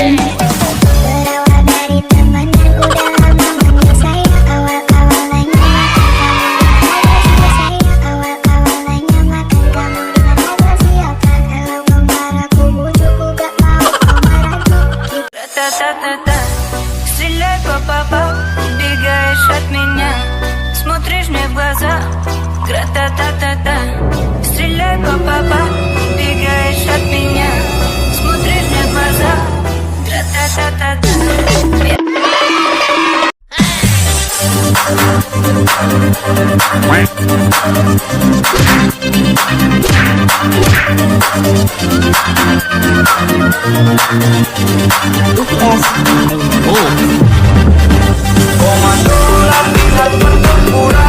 Berawal dari teman dan udah lama menyesal. Awal-awalnya awal-awalnya makan kamu dengan rasa siapa. Kalau kembar aku bujuk aku gak mau kau merajuk. Та-та-та-та-та, стреляй по попал, убегаешь от меня, смотришь мне в глаза. Гра-та-та-та-та, стреляй по попал, убегаешь от меня, смотришь мне в глаза. Гра-та-та-та-та. Komando lapisan pertempuran.